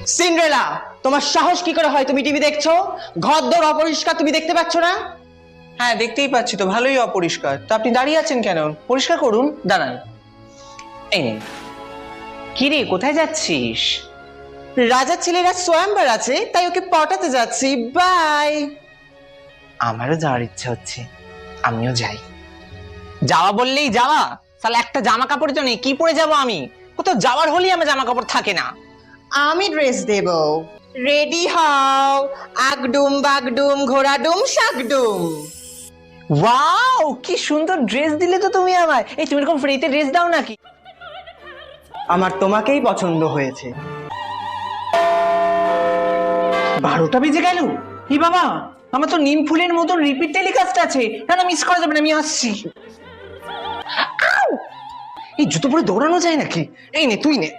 Cinderella, তোমার সাহস কি করে হয় তুমি টিভি দেখছো? ঘরদোর অপরিষ্কার, তুমি দেখতে পাচ্ছ না? হ্যাঁ দেখতেই পাচ্ছি তো, ভালোই অপরিষ্কার। তো আপনি দাঁড়িয়ে আছেন কেন? পরিষ্কার করুন, দাঁড়ান। এই নিন। কি রে, কোথায় যাচ্ছিস? রাজার ছেলেরা স্বয়ংবর আছে, তাই ওকে পটাতে যাচ্ছি। বাই। আমারও যাওয়ার ইচ্ছা হচ্ছে, আমিও যাই। যাওয়া বললেই যাওয়া? তাহলে একটা জামা কাপড় তো নেই, কি পরে যাব আমি? কোথাও যাওয়ার হলেই আমার জামা কাপড় থাকে না। আমি ড্রেস দেব। রেডি হও। আগডুম বাগডুম ঘোড়াডুম শাকডুম। ওয়াও, কি সুন্দর ড্রেস দিলে তো তুমি আমায়। এই তুমি এরকম ফ্রিতে ড্রেস দাও নাকি? আমার তোমাকেই পছন্দ হয়েছে। 12টা বেজে গেল। ই বাবা, আমার তো নিম ফুলের মতন রিপিট টেলিকাস্ট আছে। না না, মিস করা যাবে না, আমি আসছি। আউ! এই জুতো পরে দৌড়ানো যায় নাকি? এই নে, তুই নে।